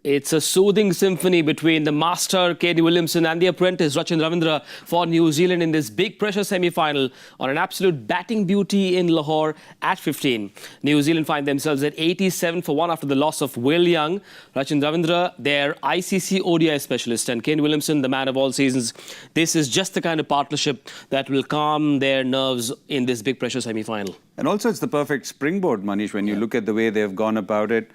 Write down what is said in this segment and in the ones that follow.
It's a soothing symphony between the master, Ngidi Williamson, and the apprentice, Rachin Ravindra, for New Zealand in this big pressure semi-final on an absolute batting beauty in Lahore at 15. New Zealand find themselves at 87 for 1 after the loss of Will Young. Rachin Ravindra, their ICC ODI specialist, and Ngidi Williamson, the man of all seasons. This is just the kind of partnership that will calm their nerves in this big pressure semi-final. And also it's the perfect springboard, Manish, when you look at the way they've gone about it.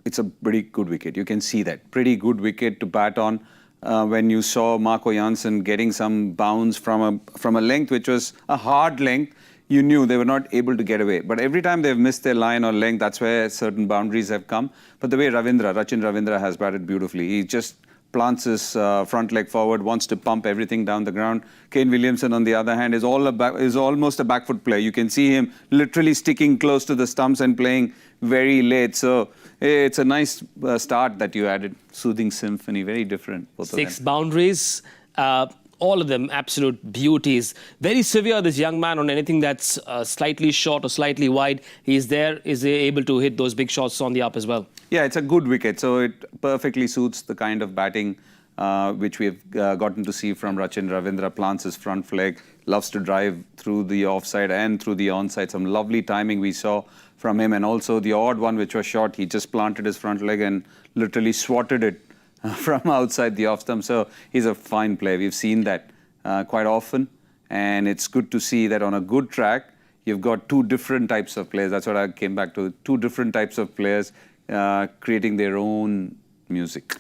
It's a pretty good wicket. You can see that. Pretty good wicket to bat on. When you saw Marco Jansen getting some bounce from a length which was a hard length, you knew they were not able to get away. But every time they've missed their line or length, that's where certain boundaries have come. But the way Rachin Ravindra has batted beautifully. He just plants his front leg forward, wants to pump everything down the ground. Ngidi Williamson, on the other hand, is almost a back foot player. You can see him literally sticking close to the stumps and playing very late. So it's a nice start that you added. Soothing symphony, very different. Both 6 boundaries, all of them absolute beauties. Very severe, this young man, on anything that's slightly short or slightly wide. He's able to hit those big shots on the up as well. Yeah, it's a good wicket. So it perfectly suits the kind of batting which we've gotten to see from Rachin Ravindra. Plants his front leg, loves to drive through the offside and through the onside. Some lovely timing we saw from him. And also the odd one which was short, he just planted his front leg and literally swatted it from outside the off stump. So he's a fine player. We've seen that quite often. And it's good to see that on a good track, you've got 2 different types of players. That's what I came back to. 2 different types of players creating their own music.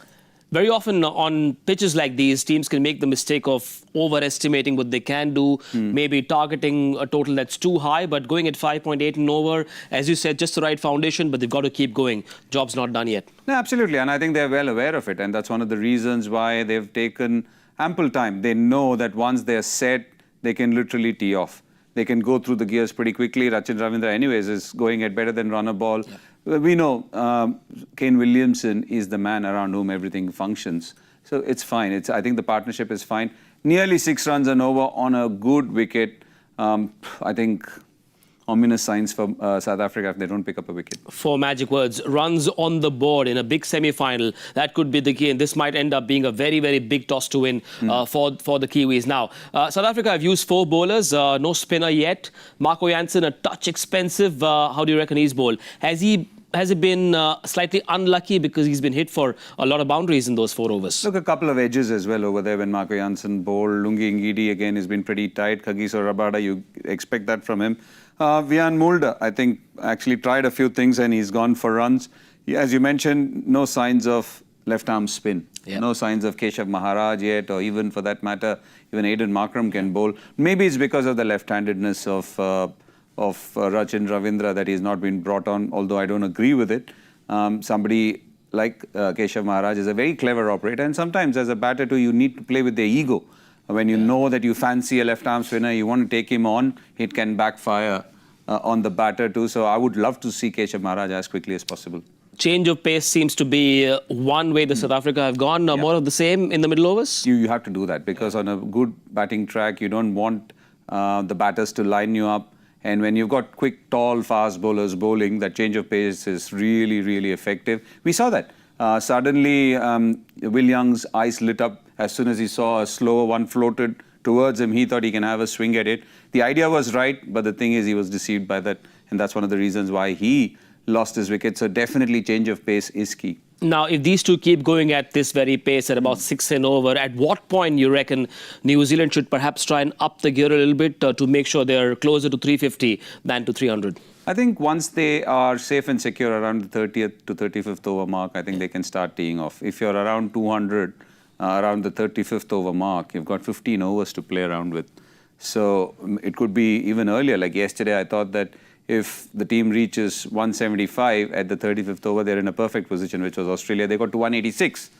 Very often on pitches like these, teams can make the mistake of overestimating what they can do, maybe targeting a total that's too high, but going at 5.8 and over, as you said, just the right foundation, but they've got to keep going. Job's not done yet. No, absolutely, and I think they're well aware of it, and that's one of the reasons why they've taken ample time. They know that once they're set, they can literally tee off. They can go through the gears pretty quickly. Rachin Ravindra, anyways, is going at better than run a ball. Yeah. We know Ngidi Williamson is the man around whom everything functions. So it's fine. I think the partnership is fine. Nearly 6 runs and over on a good wicket. I think ominous signs for South Africa if they don't pick up a wicket. 4 magic words. Runs on the board in a big semi-final. That could be the key, and this might end up being a very, very big toss to win for the Kiwis. Now, South Africa have used 4 bowlers. No spinner yet. Marco Jansen, a touch expensive. How do you reckon he's bowled? Has he been slightly unlucky because he's been hit for a lot of boundaries in those 4 overs? Look, a couple of edges as well over there when Marco Jansen bowled. Lungi Ngidi again has been pretty tight. Kagiso Rabada, you expect that from him. Vian Mulder, I think, actually tried a few things and he's gone for runs. As you mentioned, no signs of left-arm spin. Yep. No signs of Keshav Maharaj yet, or even for that matter, even Aiden Markram can bowl. Maybe it's because of the left-handedness of Rachin Ravindra that he's not been brought on, although I don't agree with it. Somebody like Keshav Maharaj is a very clever operator, and sometimes as a batter too, you need to play with their ego. When you know that you fancy a left-arm spinner, you want to take him on, it can backfire on the batter too. So I would love to see Keshav Maharaj as quickly as possible. Change of pace seems to be one way the South Africa have gone. More of the same in the middle overs? You have to do that because on a good batting track, you don't want the batters to line you up. And when you've got quick, tall, fast bowlers bowling, that change of pace is really, really effective. We saw that. Suddenly, Will Young's eyes lit up as soon as he saw a slower one floated towards him. He thought he can have a swing at it. The idea was right, but the thing is he was deceived by that. And that's one of the reasons why he lost his wicket. So definitely change of pace is key. Now, if these two keep going at this very pace at about 6 and over, at what point you reckon New Zealand should perhaps try and up the gear a little bit to make sure they're closer to 350 than to 300? I think once they are safe and secure around the 30th to 35th over mark, I think they can start teeing off. If you're around 200, around the 35th over mark, you've got 15 overs to play around with. So it could be even earlier. Like yesterday, I thought that if the team reaches 175 at the 35th over, they're in a perfect position, which was Australia. They got to 186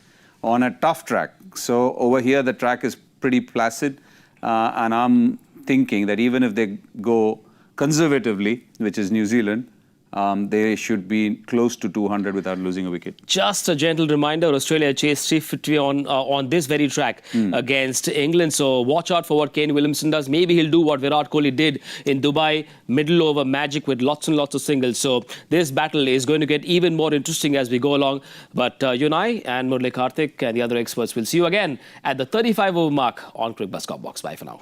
on a tough track. So over here, the track is pretty placid. And I'm thinking that even if they go conservatively, which is New Zealand, they should be close to 200 without losing a wicket. Just a gentle reminder, Australia chased 350 on this very track against England. So watch out for what Kane Williamson does. Maybe he'll do what Virat Kohli did in Dubai, middle over magic with lots and lots of singles. So this battle is going to get even more interesting as we go along. But you and I and Murali Kartik and the other experts will see you again at the 35 over mark on Cricbuzz Comm Box. Bye for now.